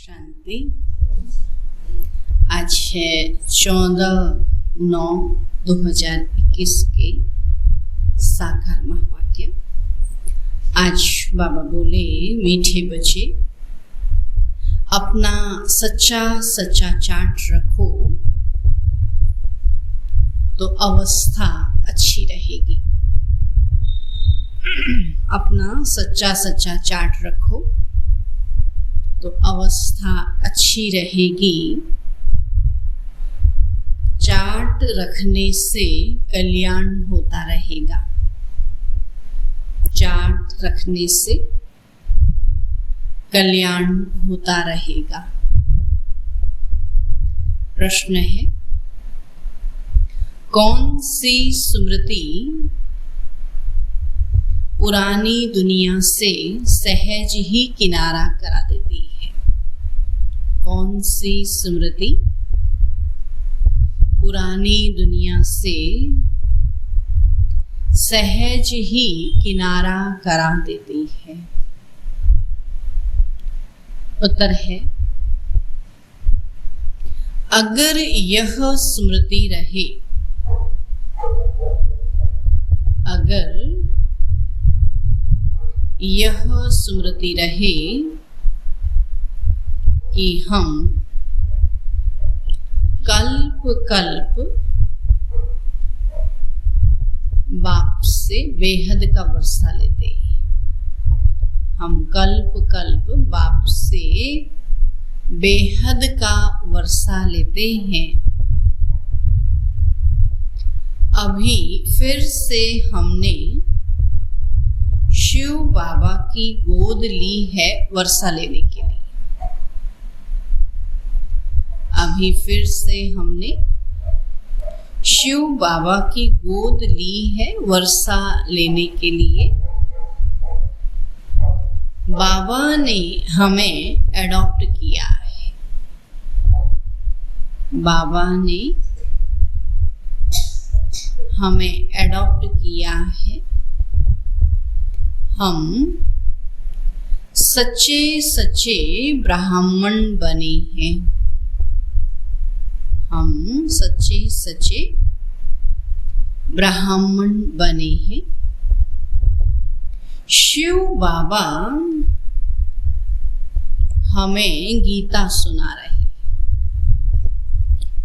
शांति। आज है 14/9/2021 के साकार महावाक्य। आज बाबा बोले, मीठे बच्चे अपना सच्चा सच्चा चार्ट रखो तो अवस्था अच्छी रहेगी। अपना सच्चा सच्चा चार्ट रखो तो अवस्था अच्छी रहेगी। चार्ट रखने से कल्याण होता रहेगा। चार्ट रखने से कल्याण होता रहेगा। प्रश्न है, कौन सी स्मृति पुरानी दुनिया से सहज ही किनारा करा देती है? कौन सी स्मृति पुरानी दुनिया से सहज ही किनारा करा देती है? उत्तर है, अगर यह स्मृति रहे, अगर यह स्मृति रहे कि हम कल्प कल्प बाप से बेहद का वर्षा लेते हैं। हम कल्प कल्प बाप से बेहद का वर्षा लेते हैं। अभी फिर से हमने शिव बाबा की गोद ली है वर्षा लेने के लिए। अभी फिर से हमने शिव बाबा की गोद ली है वर्षा लेने के लिए। बाबा ने हमें एडॉप्ट किया है। बाबा ने हमें एडॉप्ट किया है। हम सच्चे सच्चे ब्राह्मण बने हैं। हम सच्चे सच्चे ब्राह्मण बने हैं। शिव बाबा हमें गीता सुना रहे हैं।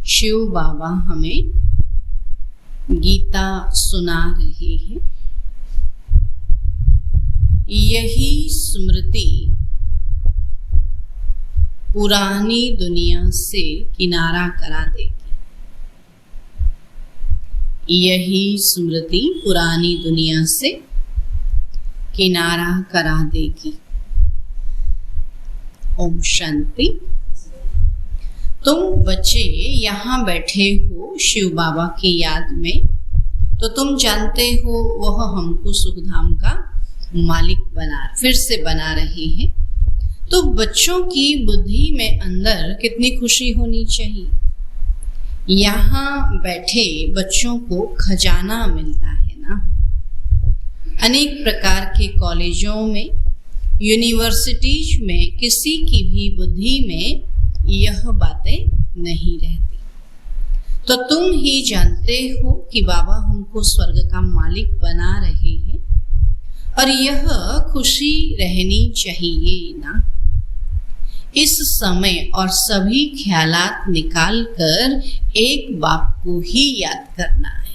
शिव बाबा हमें गीता सुना रहे हैं। यही स्मृति पुरानी दुनिया से किनारा करा देगी। यही स्मृति पुरानी दुनिया से किनारा करा देगी। ओम शांति। तुम बच्चे यहाँ बैठे हो शिव बाबा की याद में, तो तुम जानते हो वह हमको सुखधाम का मालिक फिर से बना रहे हैं। तो बच्चों की बुद्धि में अंदर कितनी खुशी होनी चाहिए। यहाँ बैठे बच्चों को खजाना मिलता है ना। अनेक प्रकार के कॉलेजों में, यूनिवर्सिटीज में किसी की भी बुद्धि में यह बातें नहीं रहती। तो तुम ही जानते हो कि बाबा हमको स्वर्ग का मालिक बना रहे हैं और यह खुशी रहनी चाहिए ना। इस समय और सभी ख्यालात निकाल कर एक बाप को ही याद करना है।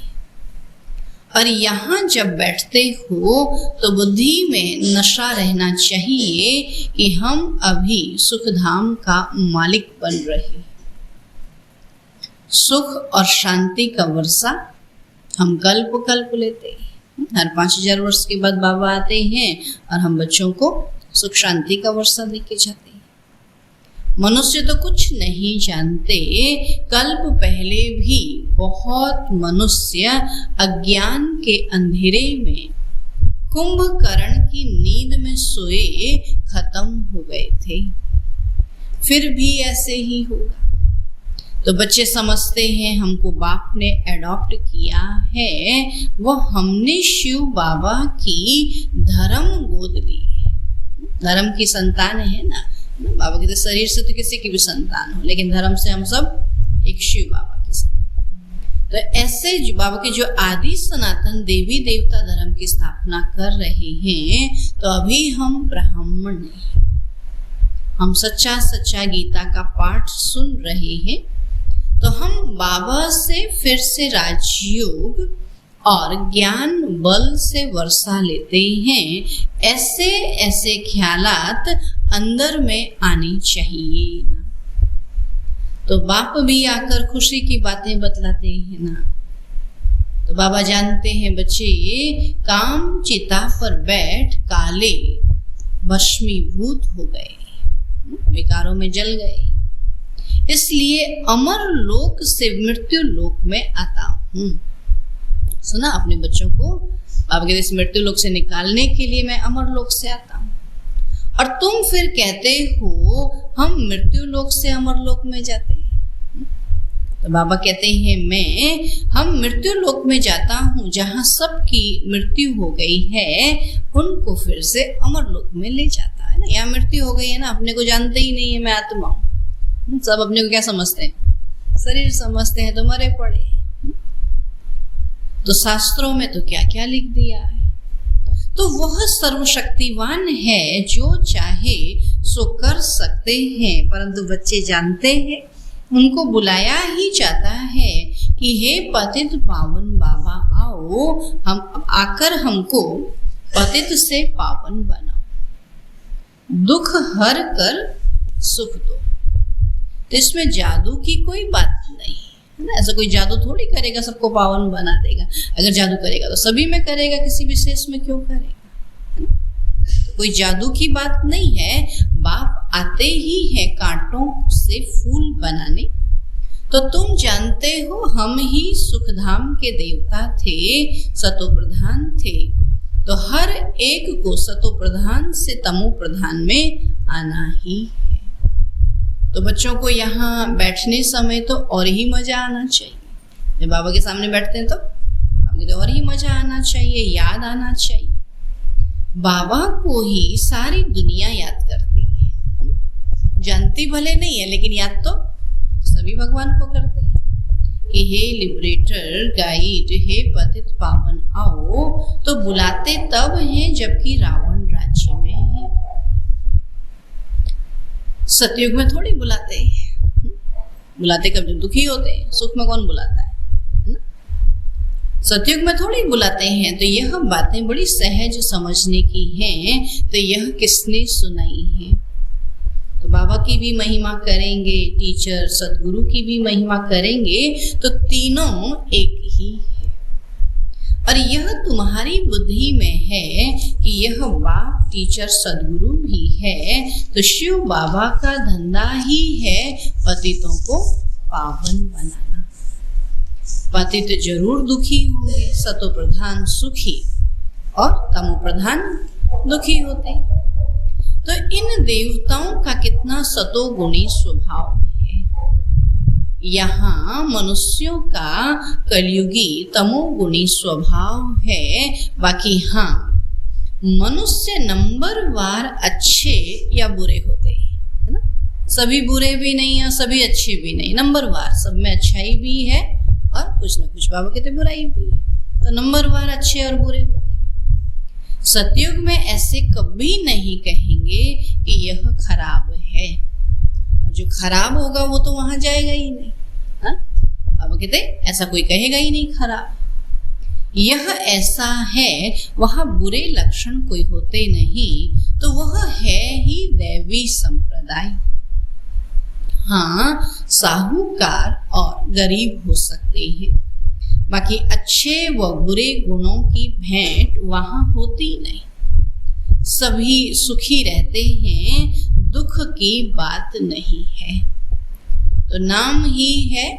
और यहाँ जब बैठते हो तो बुद्धि में नशा रहना चाहिए कि हम अभी सुखधाम का मालिक बन रहे हैं। सुख और शांति का वर्षा हम कल्प कल्प लेते हैं। हर 5000 वर्ष के बाद बाबा आते हैं और हम बच्चों को सुख शांति का वर्षा देके जाते हैं। मनुष्य तो कुछ नहीं जानते। कल्प पहले भी बहुत मनुष्य अज्ञान के अंधेरे में कुंभकर्ण की नींद में सोए खत्म हो गए थे। फिर भी ऐसे ही होगा। तो बच्चे समझते हैं हमको बाप ने एडॉप्ट किया है, वो हमने शिव बाबा की धर्म गोद ली है। धर्म की संतान है ना, बाबा कहते शरीर से तो किसी की भी संतान हो, लेकिन धर्म से हम सब एक शिव बाबा के साथ। तो ऐसे जो बाबा के जो आदि सनातन देवी देवता धर्म की स्थापना कर रहे हैं, तो अभी हम ब्राह्मण नहीं, हम सच्चा सच्चा गीता का पाठ सुन रहे हैं। तो हम बाबा से फिर से राजयोग और ज्ञान बल से वर्षा लेते हैं। ऐसे ऐसे ख्यालात अंदर में आनी चाहिए ना। तो बाप भी आकर खुशी की बातें बतलाते हैं ना। तो बाबा जानते हैं बच्चे, काम चिता पर बैठ काले भस्मीभूत हो गए, विकारों में जल गए, इसलिए अमर लोक से मृत्यु लोक में आता हूं। सुना अपने बच्चों को, बाबा कहते इस मृत्यु लोक से निकालने के लिए मैं अमर लोक से आता हूं। और तुम फिर कहते हो हम मृत्यु लोक से अमर लोक में जाते हैं। तो बाबा कहते हैं हम मृत्यु लोक में जाता हूं, जहां सबकी मृत्यु हो गई है उनको फिर से अमर लोक में ले जाता है ना। यहाँ मृत्यु हो गई है ना, अपने को जानते ही नहीं है मैं आत्मा हूं। सब अपने को क्या समझते हैं? शरीर समझते हैं, तो मरे पड़े। तो शास्त्रों में तो क्या क्या लिख दिया है। तो वह सर्वशक्तिवान है, जो चाहे सो कर सकते हैं, परंतु बच्चे जानते हैं उनको बुलाया ही जाता है कि हे पतित पावन बाबा आओ, हम आकर हमको पतित से पावन बनाओ, दुख हर कर सुख दो। तो इसमें जादू की कोई बात नहीं है ना। ऐसा कोई जादू थोड़ी करेगा सबको पावन बना देगा। अगर जादू करेगा तो सभी में करेगा, किसी विशेष में क्यों करेगा? तो कोई जादू की बात नहीं है। बाप आते ही है कांटों से फूल बनाने। तो तुम जानते हो हम ही सुखधाम के देवता थे, सतो प्रधान थे। तो हर एक को सतो प्रधान से तमो प्रधान में आना ही है। तो बच्चों को यहाँ बैठने समय तो और ही मजा आना चाहिए। जब बाबा के सामने बैठते हैं तो और ही मजा आना चाहिए, याद आना चाहिए। बाबा को ही सारी दुनिया याद करती है, जानती भले नहीं है लेकिन याद तो सभी भगवान को करते हैं कि हे लिबरेटर गाइड, हे पतित पावन आओ। तो बुलाते तब हैं जबकि रावण राज्य में है। सतयुग में थोड़ी बुलाते हैं। बुलाते कब? जब दुखी होते हैं। सुख में कौन बुलाता है ना? सतयुग में थोड़ी बुलाते हैं। तो यह बातें बड़ी सहज समझने की हैं। तो यह किसने सुनाई है? तो बाबा की भी महिमा करेंगे, टीचर सदगुरु की भी महिमा करेंगे, तो तीनों एक ही है। और यह तुम्हारी बुद्धि में है कि यह बाप टीचर सदगुरु भी है। तो शिव बाबा का धंधा ही है पतितों को पावन बनाना। पतित जरूर दुखी होंगे, सतो प्रधान सुखी और तमो प्रधान दुखी होते। तो इन देवताओं का कितना सतोगुणी स्वभाव है। यहाँ मनुष्यों का कलयुगी तमोगुणी स्वभाव है। बाकी हाँ, मनुष्य नंबरवार अच्छे या बुरे होते हैं, है ना। सभी बुरे भी नहीं है, सभी अच्छे भी नहीं, नंबरवार सब में अच्छाई भी है और कुछ ना कुछ बाबा कहते बुराई भी है। तो नंबरवार अच्छे और बुरे होते हैं। सतयुग में ऐसे कभी नहीं कहेंगे कि यह खराब है, और जो खराब होगा वो तो वहां जाएगा ही नहीं। बाबा कहते ऐसा कोई कहेगा ही नहीं खराब। यह ऐसा है, वहां बुरे लक्षण कोई होते नहीं, तो वह है ही दैवी संप्रदाय। हाँ, साहूकार और गरीब हो सकते हैं, बाकी अच्छे व बुरे गुणों की भेंट वहां होती नहीं। सभी सुखी रहते हैं, दुख की बात नहीं है। तो नाम ही है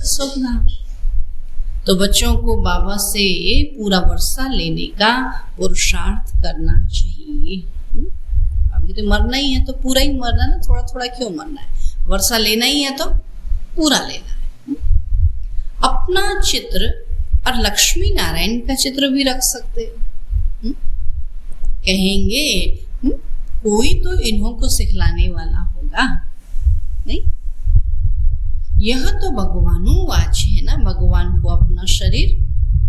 सुखधाम। तो बच्चों को बाबा से पूरा वर्षा लेने का पुरुषार्थ करना चाहिए। अब तो मरना ही है तो पूरा ही मरना ना, थोड़ा थोड़ा क्यों मरना है? वर्षा लेना ही है तो पूरा लेना है। अपना चित्र और लक्ष्मी नारायण का चित्र भी रख सकते हो। कहेंगे कोई तो इन्हों को सिखलाने वाला होगा, नहीं? यह तो भगवानुवाच है ना, भगवान को अपना शरीर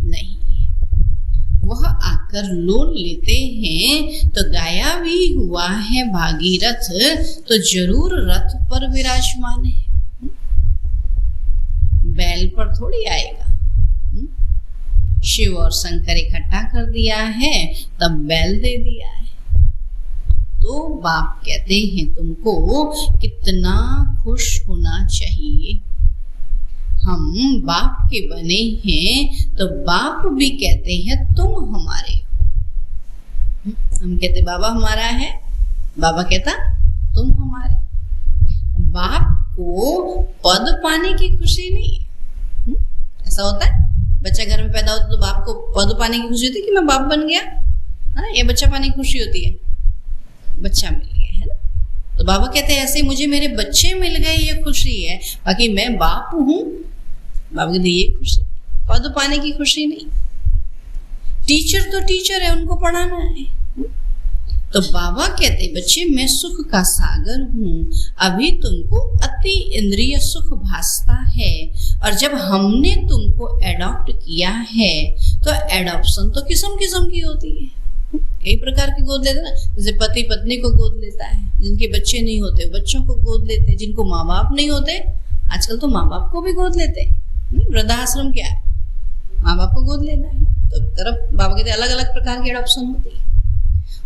नहीं है। वह आकर लोन लेते हैं तो गाया भी हुआ है भागीरथ, तो जरूर रथ पर विराजमान है। बैल पर थोड़ी आएगा। शिव और शंकर इकट्ठा कर दिया है तब बैल दे दिया है। तो बाप कहते हैं तुमको कितना खुश होना चाहिए। हम बाप के बने हैं तो बाप भी कहते हैं तुम हमारे हो। हम कहते बाबा हमारा है, बाबा कहता तुम हमारे। बाप को पद पाने की खुशी नहीं है। ऐसा होता है, बच्चा घर में पैदा होता तो बाप को पद पाने की खुशी होती है कि मैं बाप बन गया, है ना? ये बच्चा पाने की खुशी होती है, बच्चा मिल गया, है ना? तो बाबा कहते हैं ऐसे मुझे मेरे बच्चे मिल गए ये खुशी है, बाकी मैं बाप हूं। बाबा कहते ये खुशी, पद पाने की खुशी नहीं। टीचर तो टीचर है, उनको पढ़ाना है। तो बाबा कहते बच्चे मैं सुख का सागर हूँ, अभी तुमको अति इंद्रिय सुख भासता है, और जब हमने तुमको एडॉप्ट किया है तो एडॉप्शन तो किस्म किस्म की होती है। कई प्रकार की गोद लेते ना, जैसे पति पत्नी को गोद लेता है, जिनके बच्चे नहीं होते बच्चों को गोद लेते हैं, जिनको माँ बाप नहीं होते आजकल तो माँ बाप को भी गोद लेते हैं। वृद्धाश्रम क्या है, माँ बाप को गोद लेना है। तो तरफ बाबा कहते अलग अलग प्रकार की एडॉप्शन होती है।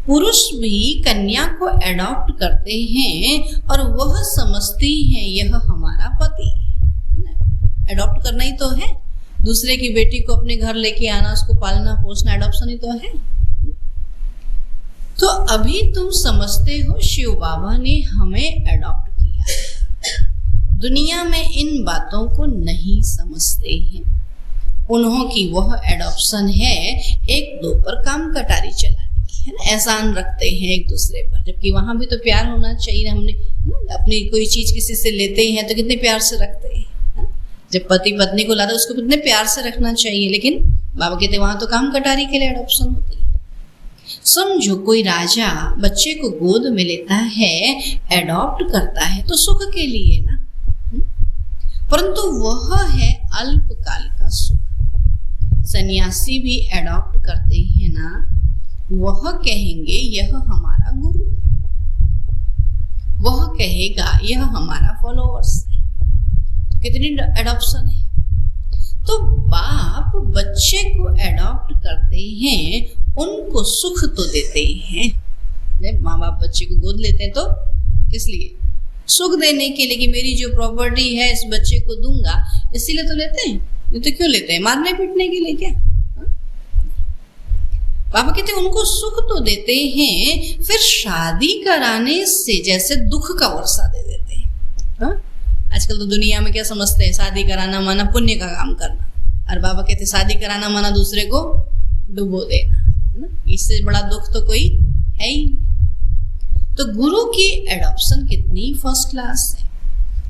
पुरुष भी कन्या को एडॉप्ट करते हैं और वह समझती है यह हमारा पति। एडॉप्ट करना ही तो है, दूसरे की बेटी को अपने घर लेके आना, उसको पालना पोसना, एडॉप्शन ही तो है। तो अभी तुम समझते हो शिव बाबा ने हमें एडॉप्ट किया। दुनिया में इन बातों को नहीं समझते हैं। उन्हों की वह एडॉप्शन है एक दो पर काम कटारी चलाने की, है ना? एहसान रखते हैं एक दूसरे पर, जबकि वहां भी तो प्यार होना चाहिए। हमने अपनी कोई चीज किसी से लेते हैं तो कितने प्यार से रखते हैं। जब पति पत्नी को लाता है उसको कितने प्यार से रखना चाहिए, लेकिन बाबा कहते वहां तो काम कटारी के लिए एडॉप्शन होती है। समझो कोई राजा बच्चे को गोद में लेता है, एडॉप्ट करता है तो सुख के लिए ना, परंतु वह है अल्पकाल का सुख। सन्यासी भी एडॉप्ट करते हैं ना, वह कहेंगे यह हमारा गुरु है, वह कहेगा यह हमारा फॉलोअर्स है। तो कितनी एडॉप्शन है। तो बाप बच्चे को एडॉप्ट करते हैं, उनको सुख तो देते हैं। जब माँ बाप बच्चे को गोद लेते हैं तो किस लिए? सुख देने के लिए कि मेरी जो प्रॉपर्टी है इस बच्चे को दूंगा, इसीलिए तो लेते हैं। नहीं तो क्यों लेते हैं? मारने पीटने के लिए क्या? बाबा कहते हैं उनको सुख तो देते हैं, फिर शादी कराने से जैसे दुख का वर्षा दे देते हैं। आजकल तो दुनिया में क्या समझते हैं, शादी कराना माना पुण्य का काम करना, और बाबा कहते हैं शादी कराना माना दूसरे को डुबो देना, है ना? इससे बड़ा दुख तो कोई है ही। तो गुरु की एडॉप्शन कितनी फर्स्ट क्लास है।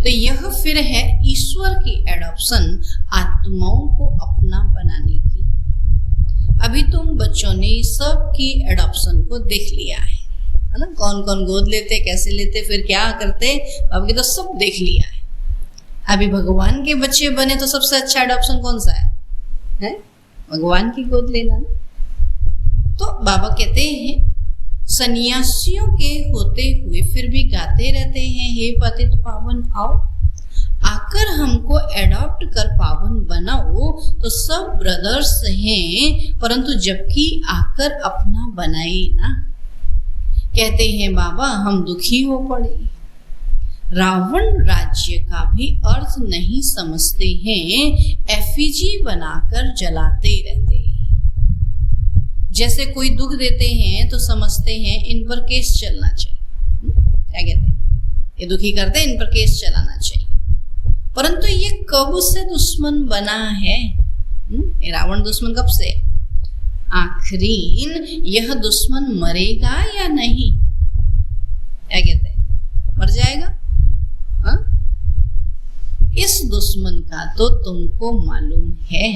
तो यह फिर है ईश्वर की एडॉप्शन, आत्माओं को अपना बनाने की। अभी तुम बच्चों ने सब की एडॉप्शन को देख लिया है ना? कौन कौन गोद लेते, कैसे लेते, फिर क्या करते, अब तो सब देख लिया है। अभी भगवान के बच्चे बने तो सबसे अच्छा एडॉप्शन कौन सा है? भगवान की गोद लेना ना। तो बाबा कहते हैं सन्यासियों के होते हुए फिर भी गाते रहते हैं, हे पतित पावन आओ, आकर हमको एडॉप्ट कर पावन बनाओ। तो सब ब्रदर्स हैं, परंतु जबकि आकर अपना बनाए ना। कहते हैं बाबा हम दुखी हो पड़े। रावण राज्य का भी अर्थ नहीं समझते हैं, एफिजी बनाकर जलाते रहते हैं। जैसे कोई दुख देते हैं तो समझते हैं इन पर केस चलना चाहिए। क्या कहते हैं? ये दुखी करते हैं, इन पर केस चलाना चाहिए। परंतु ये कब से दुश्मन बना है? ये रावण दुश्मन कब से? आखिरीन यह दुश्मन मरेगा या नहीं? क्या कहते हैं? मर जाएगा? इस दुश्मन का तो तुमको मालूम है।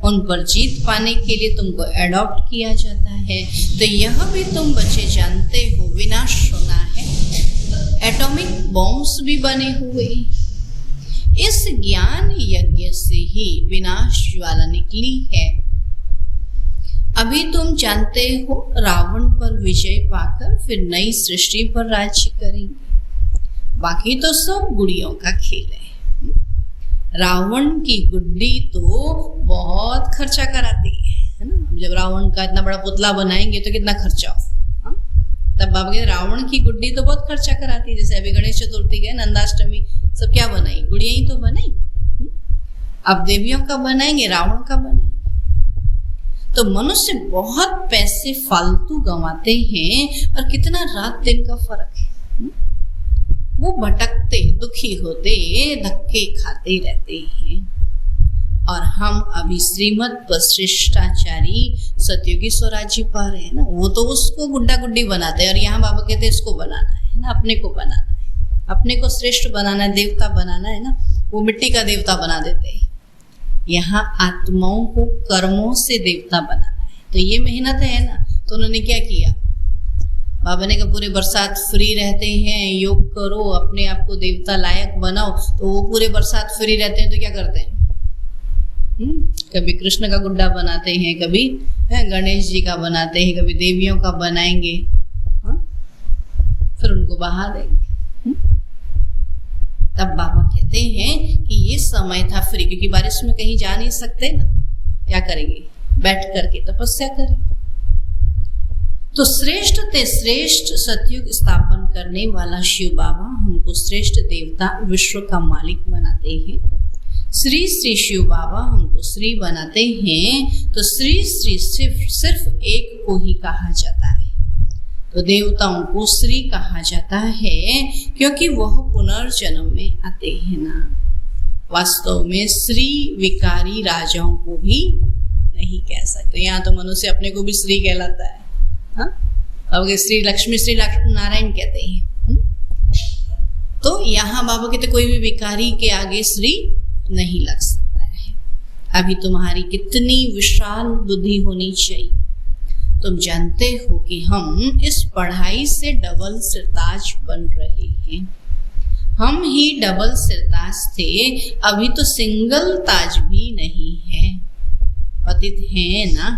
उन पर जीत पाने के लिए तुमको एडॉप्ट किया जाता है। तो यह भी तुम बच्चे जानते हो, विनाश होना है, एटॉमिक बॉम्ब्स भी बने हुए। इस ज्ञान यज्ञ से ही विनाश ज्वाला निकली है। अभी तुम जानते हो रावण पर विजय पाकर फिर नई सृष्टि पर राज्य करेंगे। बाकी तो सब गुड़ियों का खेल है। रावण की गुड्डी तो बहुत खर्चा कराती है ना। जब रावण का इतना बड़ा पुतला बनाएंगे तो कितना खर्चा हो। तब बाबा कहते रावण की गुड्डी तो बहुत खर्चा कराती है। जैसे अभी गणेश चतुर्थी गए, नंदाष्टमी, सब क्या बनाई? गुड़िया ही तो बनाई। अब देवियों का बनाएंगे, रावण का बनाएंगे। तो मनुष्य बहुत पैसे फालतू गंवाते हैं और कितना रात दिन का फर्क है। वो भटकते, दुखी होते, धक्के खाते रहते हैं। और हम अभी श्रीमद पर शिष्टाचारी सतयुगी स्वराज्य पा रहे हैं ना। वो तो उसको गुड्डा गुड्डी बनाते हैं और यहाँ बाबा कहते हैं इसको बनाना है ना, अपने को बनाना है, अपने को श्रेष्ठ बनाना है, देवता बनाना है ना। वो मिट्टी का देवता बना देते हैं। यहाँ आत्माओं को कर्मों से देवता बनाना है। तो ये मेहनत है ना। तो उन्होंने क्या किया? बाबा ने कहा पूरे बरसात फ्री रहते हैं, योग करो, अपने आप को देवता लायक बनाओ। तो वो पूरे बरसात फ्री रहते हैं तो क्या करते हैं? कभी कृष्ण का गुड्डा बनाते हैं, कभी गणेश जी का बनाते हैं, कभी देवियों का बनाएंगे, फिर उनको बहा देंगे। तब बाबा कहते हैं कि ये समय था फ्री, क्योंकि बारिश में कहीं जा नहीं सकते ना। क्या करेंगे? बैठ करके तपस्या करेंगे। तो श्रेष्ठ ते श्रेष्ठ सतयुग स्थापन करने वाला शिव बाबा हमको श्रेष्ठ देवता, विश्व का मालिक बनाते हैं। श्री श्री शिव बाबा हमको श्री बनाते हैं। तो श्री श्री सिर्फ एक को ही कहा जाता है। तो देवताओं को श्री कहा जाता है क्योंकि वह पुनर्जन्म में आते हैं ना। वास्तव में श्री विकारी राजाओं को भी नहीं कह सकते। यहाँ तो मनुष्य अपने को भी श्री कहलाता है। अब श्री लक्ष्मी, श्री नारायण कहते हैं। तो यहाँ बाबा कहते कोई भी विकारी के आगे श्री नहीं लग सकता है। अभी तुम्हारी कितनी विशाल बुद्धि होनी चाहिए। तुम जानते हो कि हम इस पढ़ाई से डबल सिरताज बन रहे हैं। हम ही डबल सिरताज थे, अभी तो सिंगल ताज भी नहीं है। पतित है ना।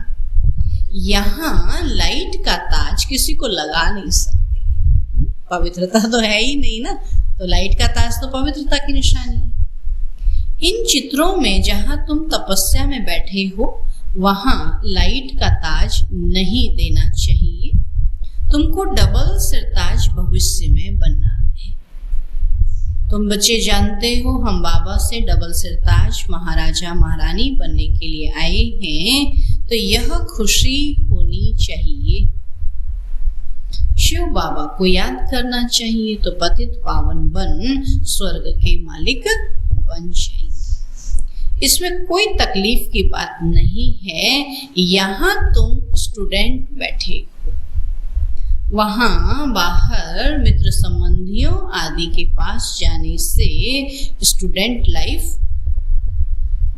यहाँ लाइट का ताज किसी को लगा नहीं सकते। पवित्रता तो है ही नहीं ना। तो लाइट का ताज तो पवित्रता की निशानी है। इन चित्रों में जहां तुम तपस्या में बैठे हो वहां लाइट का ताज नहीं देना चाहिए। तुमको डबल सिरताज भविष्य में बनना है। तुम बच्चे जानते हो हम बाबा से डबल सिरताज महाराजा महारानी बनने के लिए आए हैं। तो यह खुशी होनी चाहिए। शिव बाबा को याद करना चाहिए। तो पतित पावन बन स्वर्ग के मालिक बन जाएंगे। इसमें कोई तकलीफ की बात नहीं है। यहाँ तुम स्टूडेंट बैठे हो, वहाँ बाहर मित्र संबंधियों आदि के पास जाने से स्टूडेंट लाइफ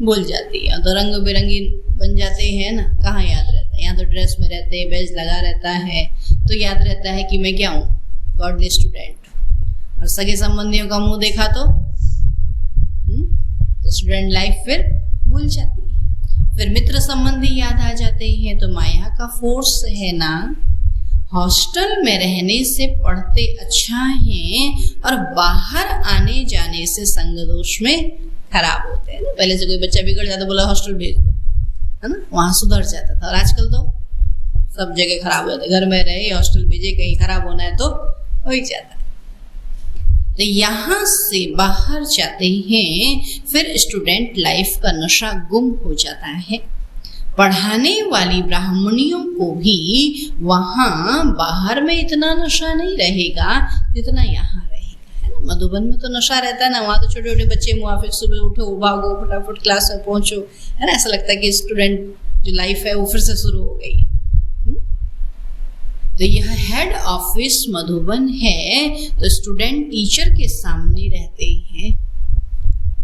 भूल जाती है। तो रंग बिरंगी बन जाते हैं ना। कहाँ याद रहता है? यहाँ तो ड्रेस में रहते हैं, बेज लगा रहता है, तो याद रहता है कि मैं क्या हूँ, गॉडली स्टूडेंट। और सगे संबंधियों का मुंह देखा तो स्टूडेंट लाइफ फिर भूल जाती है। फिर मित्र संबंधी याद आ जाते हैं। तो माया का फोर्स है ना। हॉस्टल में रहने से पढ़ते अच्छा है और बाहर आने जाने से संग दोष में खराब होते हैं। पहले से कोई बच्चा बिगड़ जाता, बोला हॉस्टल भेज दो, है ना, वहां सुधर जाता था। और आजकल तो सब जगह खराब हो जाते। घर में रहे, हॉस्टल भेजे, कहीं खराब होना है तो हो ही जाता है। तो यहाँ से बाहर जाते हैं, फिर स्टूडेंट लाइफ का नशा गुम हो जाता है। पढ़ाने वाली ब्राह्मणियों को भी वहाँ बाहर में इतना नशा नहीं रहेगा जितना यहाँ रहेगा, है ना। मधुबन में तो नशा रहता है ना। वहाँ तो छोटे छोटे बच्चे मुआफिक सुबह उठो, भागो, फटाफट क्लास में पहुँचो, है ना। ऐसा लगता है कि स्टूडेंट जो लाइफ है वो फिर से शुरू हो गई है। तो यह हेड ऑफिस मधुबन है। तो स्टूडेंट टीचर के सामने रहते हैं।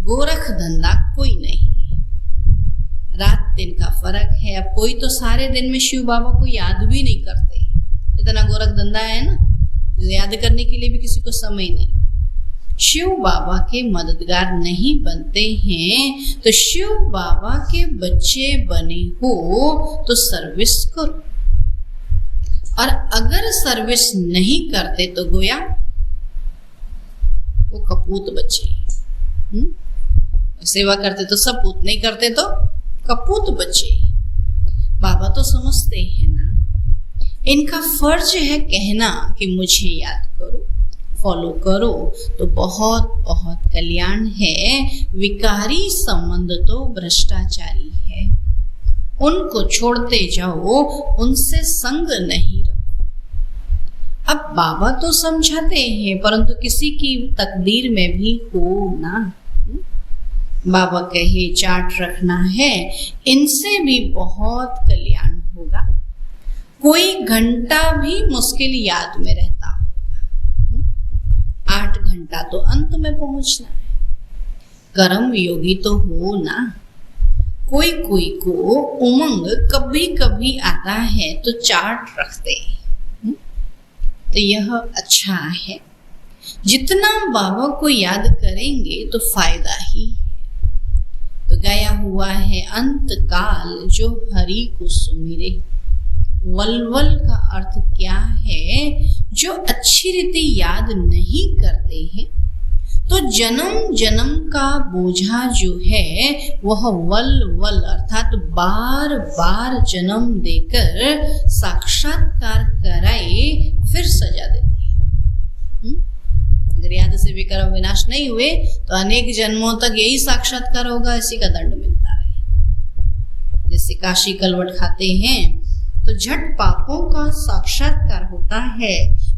गोरख धंधा कोई नहीं है। रात दिन का फर्क है। अब कोई तो सारे दिन में शिव बाबा को याद भी नहीं करते, इतना गोरख धंधा है ना, याद करने के लिए भी किसी को समय नहीं। शिव बाबा के मददगार नहीं बनते हैं तो शिव बाबा के बच्चे बने हो तो सर्विस करो, और अगर सर्विस नहीं करते तो गोया वो कपूत बच्चे। सेवा करते तो सब पूत, नहीं करते तो कपूत बच्चे। बाबा तो समझते हैं ना, इनका फर्ज है कहना कि मुझे याद करो, फॉलो करो तो बहुत बहुत कल्याण है। विकारी संबंध तो भ्रष्टाचारी है, उनको छोड़ते जाओ, उनसे संग नहीं रखो। अब बाबा तो समझाते हैं, परंतु किसी की तकदीर में भी हो ना। बाबा कहे चार्ट रखना है, इनसे भी बहुत कल्याण होगा। कोई घंटा भी मुश्किल याद में रहता होगा, 8 घंटा तो अंत में पहुंचना है। कर्म योगी तो हो ना। कोई कोई को उमंग कभी कभी आता है तो चार्ट रखते हैं, तो यह अच्छा है। जितना बाबा को याद करेंगे तो फायदा ही है। तो गया हुआ है अंत काल जो हरि को सुमिरे। वलवल का अर्थ क्या है? जो अच्छी रीति याद नहीं करते हैं तो जन्म जन्म का बोझा जो है वह वल वल अर्थात बार बार जन्म देकर साक्षात्कार कराए फिर सजा देते हैं। अगर याद से भी कर्म विनाश नहीं हुए तो अनेक जन्मों तक यही साक्षात्कार होगा, इसी का दंड मिलता रहे। जैसे काशी कलवट खाते हैं तो झट पापों का साक्षात्कार होता है,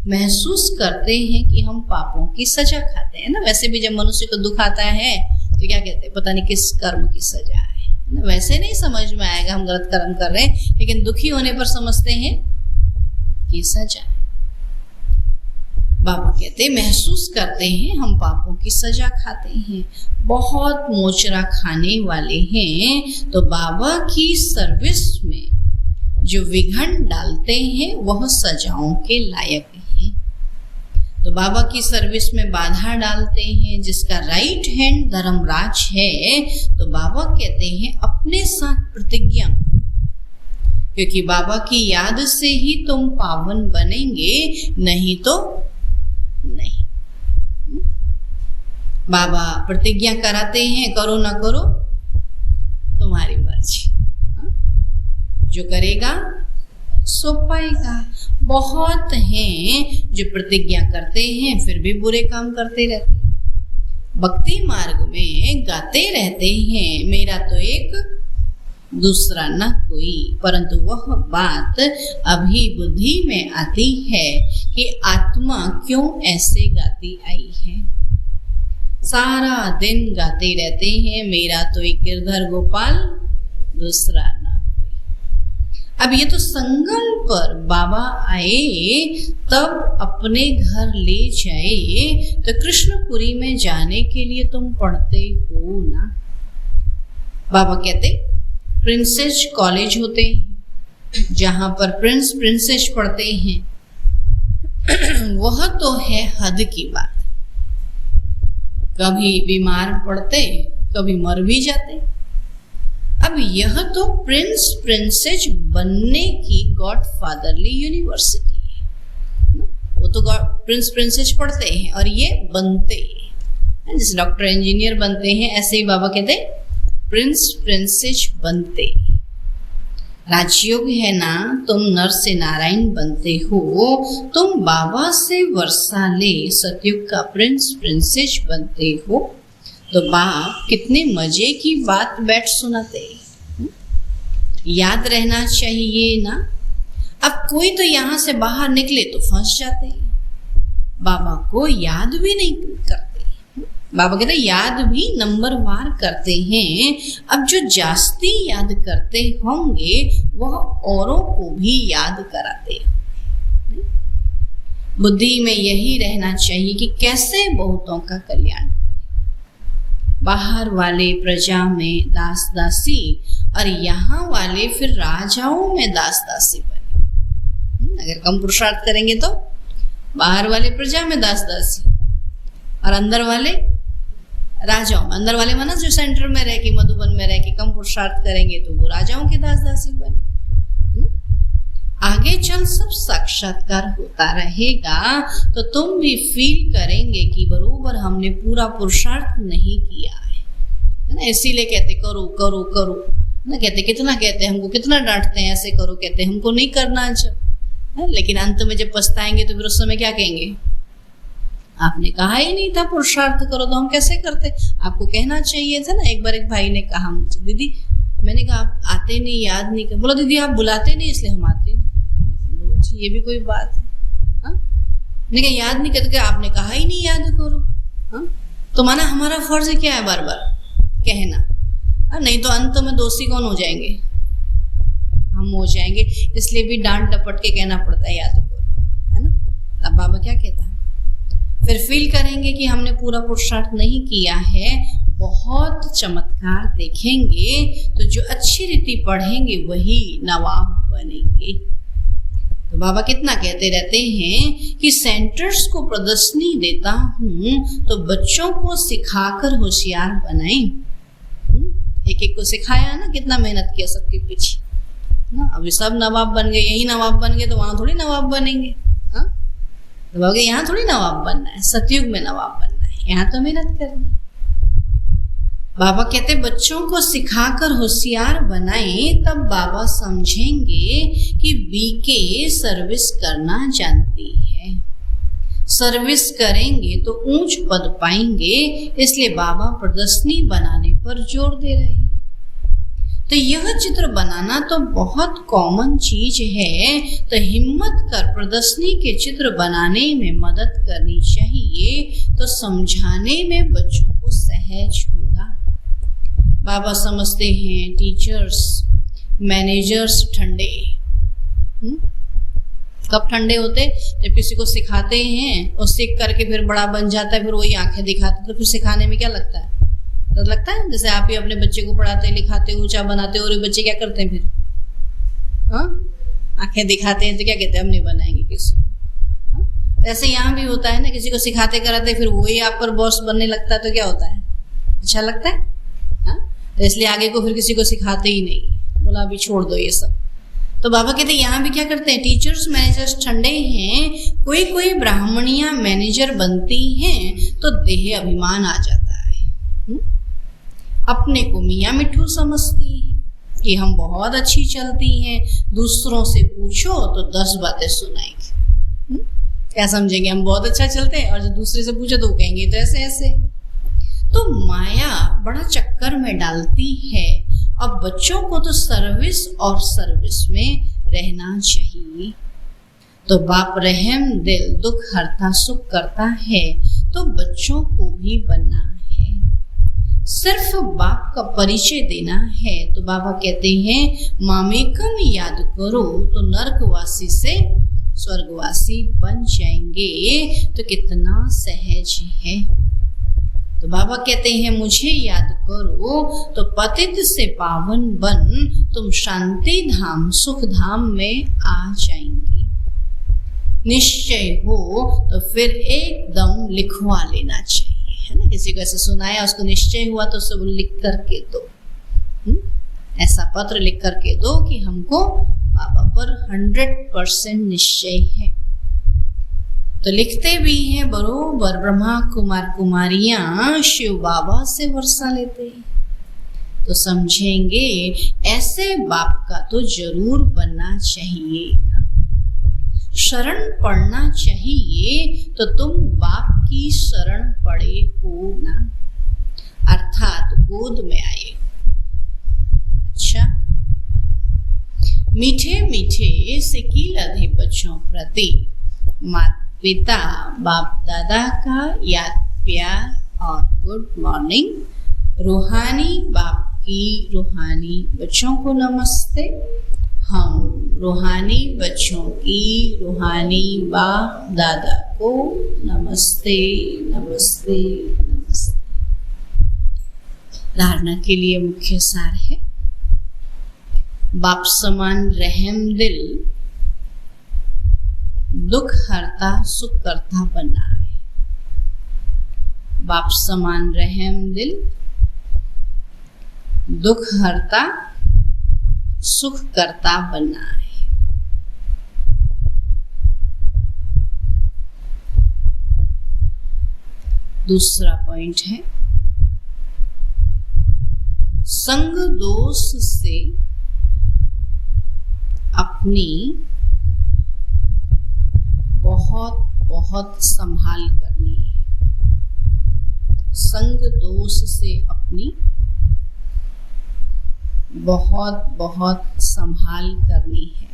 महसूस करते हैं कि हम पापों की सजा खाते हैं ना। वैसे भी जब मनुष्य को दुख आता है तो क्या कहते हैं, पता नहीं किस कर्म की सजा है ना। वैसे नहीं समझ में आएगा हम गलत कर्म कर रहे हैं, लेकिन दुखी होने पर समझते हैं कि सजा है। बाबा कहते महसूस करते हैं हम पापों की सजा खाते हैं, बहुत मोचरा खाने वाले हैं। तो बाबा की सर्विस में जो विघन डालते हैं वह सजाओं के लायक हैं। तो बाबा की सर्विस में बाधा डालते हैं, जिसका राइट हैंड धर्मराज है, तो बाबा कहते हैं अपने साथ प्रतिज्ञा करो, क्योंकि बाबा की याद से ही तुम पावन बनेंगे, नहीं तो नहीं। बाबा प्रतिज्ञा कराते हैं, करो ना करो तुम्हारी मर्जी, जो करेगा सो पाएगा। बहुत हैं जो प्रतिज्ञा करते हैं फिर भी बुरे काम करते रहते हैं। भक्ति मार्ग में गाते रहते हैं मेरा तो एक दूसरा न कोई, परंतु वह बात अभी बुद्धि में आती है कि आत्मा क्यों ऐसे गाती आई है। सारा दिन गाते रहते हैं मेरा तो एक गिरधर गोपाल दूसरा न कोई। अब ये तो संगम पर बाबा आए तब अपने घर ले जाए, तो कृष्णपुरी में जाने के लिए तुम पढ़ते हो ना। बाबा कहते प्रिंसेस कॉलेज होते हैं जहां पर प्रिंस प्रिंसेस पढ़ते हैं, वह तो है हद की बात। कभी बीमार पड़ते, कभी मर भी जाते। अब यह तो प्रिंस प्रिंसेस बनने की गॉड फादरली यूनिवर्सिटी है। वो तो प्रिंस प्रिंसेस पढ़ते हैं और ये बनते हैं, जैसे डॉक्टर इंजीनियर बनते हैं, ऐसे ही बाबा कहते हैं प्रिंस प्रिंसेस बनते। राजयोग है ना, तुम नर से नारायण बनते हो, तुम बाबा से वर्षा ले सतयुग का प्रिंस प्रिंसेस बनते हो। तो बाप कितने मजे की बात बैठ सुनाते, याद रहना चाहिए ना। अब कोई तो यहाँ से बाहर निकले तो फंस जाते हैं, बाबा को याद भी नहीं करते। बाबा कहते याद भी नंबर वार करते हैं। अब जो जास्ती याद करते होंगे वह औरों को भी याद कराते होंगे। बुद्धि में यही रहना चाहिए कि कैसे बहुतों का कल्याण करें। बाहर वाले प्रजा में दास दासी और यहाँ वाले फिर राजाओं में दास दासी बने। अगर कम पुरुषार्थ करेंगे तो बाहर वाले प्रजा में दास दासी और अंदर वाले राजाओं में। अंदर वाले माना जो सेंटर में रह के, मधुबन में रह के कम पुरुषार्थ करेंगे तो वो राजाओं के दास दासी बने। आगे चल सब साक्षात्कार होता रहेगा तो तुम भी फील करेंगे कि बरोबर हमने पूरा पुरुषार्थ नहीं किया है ना। इसीलिए कहते करो करो करो ना, कहते कितना कहते हमको कितना डांटते हैं, ऐसे करो कहते हमको नहीं करना जब, लेकिन अंत में जब पछताएंगे तो फिर उस समय क्या कहेंगे, आपने कहा ही नहीं था पुरुषार्थ करो तो हम कैसे करते, आपको कहना चाहिए था ना। एक बार एक भाई ने कहा मुझे, दीदी मैंने कहा आप आते नहीं, याद नहीं कर, बोला दीदी आप बुलाते नहीं इसलिए हम आते नहीं। ये भी कोई बात है? मैंने कहा याद नहीं करते, आपने कहा ही नहीं याद करो। हाँ, तो माना हमारा फर्ज क्या है बार बार कहना, नहीं तो अंत में दोषी कौन हो जाएंगे, हम हो जाएंगे। इसलिए भी डांट डपट के कहना पड़ता है याद करो, है ना। अब बाबा क्या कहता है, फिर फील करेंगे कि हमने पूरा पुरुषार्थ नहीं किया है। बहुत चमत्कार देखेंगे तो जो अच्छी रीति पढ़ेंगे वही नवाब बनेंगे। तो बाबा कितना कहते रहते हैं कि सेंटर्स को प्रदर्शनी देता हूँ तो बच्चों को सिखाकर होशियार बनाएं। एक एक को सिखाया ना, कितना मेहनत किया सबके पीछे ना। अभी सब नवाब बन गए, यही नवाब बन गए तो वहां थोड़ी नवाब बनेंगे। हाँ, तो यहाँ थोड़ी नवाब बनना है, सतयुग में नवाब बनना है, यहाँ तो मेहनत करनी है। बाबा कहते बच्चों को सिखाकर होशियार बनाएं, तब बाबा समझेंगे कि बीके सर्विस करना जानती है। सर्विस करेंगे तो ऊंच पद पाएंगे, इसलिए बाबा प्रदर्शनी बनाने पर जोर दे रहे हैं। तो यह चित्र बनाना तो बहुत कॉमन चीज है, तो हिम्मत कर प्रदर्शनी के चित्र बनाने में मदद करनी चाहिए, तो समझाने में बच्चों को सहज होगा। बाबा समझते हैं टीचर्स मैनेजर्स ठंडे, कब ठंडे होते, जब किसी को सिखाते हैं और सीख करके फिर बड़ा बन जाता है, फिर वही आंखें दिखाते, तो फिर सिखाने में क्या लगता है, तो लगता है जैसे आप ही अपने बच्चे को पढ़ाते लिखाते ऊंचा बनाते और बच्चे क्या करते हैं फिर, हाँ आंखें दिखाते हैं तो क्या कहते हैं हम नहीं बनाएंगे किसी को। तो ऐसे यहाँ भी होता है ना, किसी को सिखाते कराते फिर वही आप पर बॉस बनने लगता है तो क्या होता है, अच्छा लगता है। तो इसलिए आगे को फिर किसी को सिखाते ही नहीं, बोला अभी छोड़ दो ये सब। तो बाबा कहते हैं यहाँ भी क्या करते हैं, टीचर्स मैनेजर्स ठंडे हैं, कोई कोई ब्राह्मणियां मैनेजर बनती हैं तो देह अभिमान आ जाता है। अपने को मियाँ मिठू समझती है कि हम बहुत अच्छी चलती हैं, दूसरों से पूछो तो 10 बातें सुनाएंगे। क्या समझेंगे, हम बहुत अच्छा चलते हैं, और जब दूसरे से पूछो तो वो कहेंगे तो ऐसे ऐसे। तो माया बड़ा चक्कर में डालती है। अब बच्चों को तो सर्विस और सर्विस में रहना चाहिए। तो बाप रहम दिल दुख हरता सुख करता है, तो बच्चों को भी बनना है। सिर्फ बाप का परिचय देना है। तो बाबा कहते हैं मामेकम याद करो तो नरकवासी से स्वर्गवासी बन जाएंगे। तो कितना सहज है। तो बाबा कहते हैं मुझे याद करो तो पतित से पावन बन तुम शांति धाम सुख धाम में आ जाएंगे। निश्चय हो तो फिर एकदम लिखवा लेना चाहिए, है ना। किसी को ऐसा सुनाया, उसको निश्चय हुआ तो सब लिख करके दो, ऐसा पत्र लिख करके दो कि हमको बाबा पर 100% निश्चय है। तो लिखते भी हैं बरोबर। ब्रह्मा कुमार कुमारियां शिव बाबा से वर्षा लेते हैं। तो समझेंगे ऐसे बाप का तो जरूर बनना चाहिए ना। शरण पढ़ना चाहिए तो तुम बाप की शरण पड़े हो ना, अर्थात गोद में आए। अच्छा, मीठे मीठे सिकी लधे बच्चों प्रति माता पिता बाप दादा का याद प्यार और गुड मॉर्निंग। रूहानी बाप की रूहानी बच्चों को नमस्ते। हम रूहानी बच्चों की रूहानी बाप दादा को नमस्ते नमस्ते नमस्ते। धारणा के लिए मुख्य सार है बाप समान रहम दिल दुख हरता सुख करता बना है। बाप समान रहम दिल दुख हरता सुख करता बना है। दूसरा पॉइंट है, संग दोष से अपनी बहुत बहुत संभाल करनी है। संग दोष से अपनी बहुत बहुत संभाल करनी है।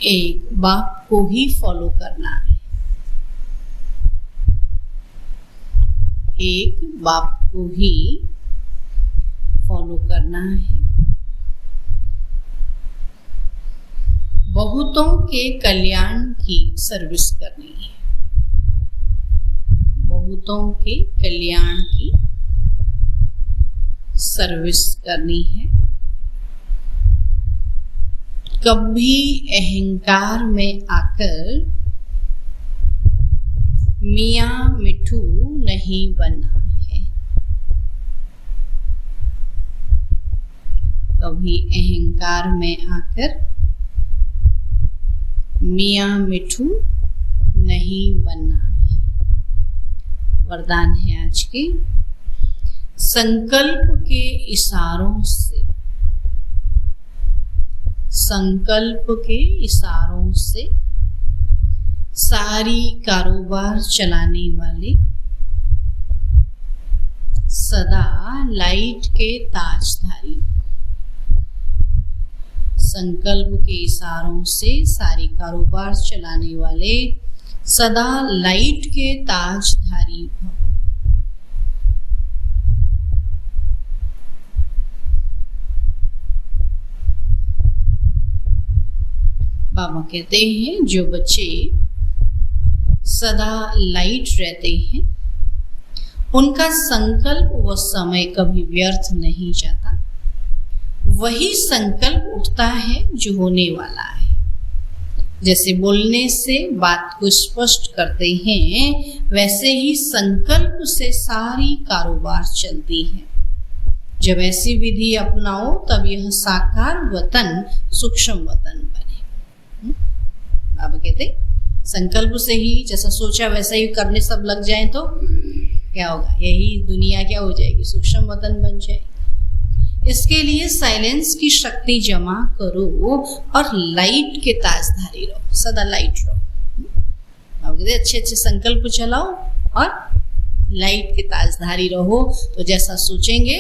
एक बाप को ही फॉलो करना है। एक बाप को ही फॉलो करना है। बहुतों के कल्याण की सर्विस करनी है। बहुतों के कल्याण की सर्विस करनी है। कभी अहंकार में आकर मियाँ मिठू नहीं बनना है। कभी अहंकार में आकर मियाँ मिठू नहीं बनना है। वरदान है आज के, संकल्प के इशारों से, संकल्प के इशारों से सारी कारोबार चलाने वाले सदा लाइट के ताजधारी। संकल्प के इशारों से सारी कारोबार चलाने वाले सदा लाइट के ताजधारी भव। बाबा कहते हैं, जो बच्चे सदा लाइट रहते हैं उनका संकल्प व समय कभी व्यर्थ नहीं जाता। वही संकल्प उठता है जो होने वाला है। जैसे बोलने से बात को स्पष्ट करते हैं, वैसे ही संकल्प से सारी कारोबार चलती है। जब ऐसी विधि अपनाओ तब यह साकार वतन सूक्ष्म वतन बने। बाबा कहते, संकल्प से ही जैसा सोचा वैसा ही करने सब लग जाए तो क्या होगा? यही दुनिया क्या हो जाएगी? सूक्ष्म वतन बन जाएगी। इसके लिए साइलेंस की शक्ति जमा करो और लाइट के ताजधारी रहो, सदा लाइट रहो। आप कहते अच्छे अच्छे संकल्प चलाओ और लाइट के ताजधारी रहो, तो जैसा सोचेंगे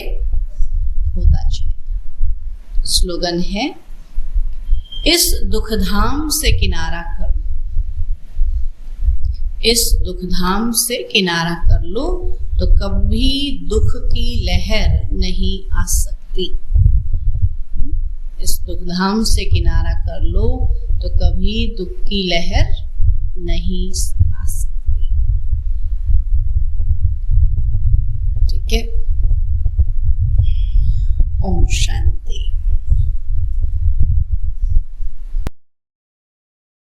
होता जाएगा। स्लोगन है, इस दुखधाम से किनारा कर लो। इस दुखधाम से किनारा कर लो तो कभी दुख की लहर नहीं आ सकती। इस दुखधाम से किनारा कर लो तो कभी दुख की लहर नहीं आ सकती। ठीक है। ओम शांति।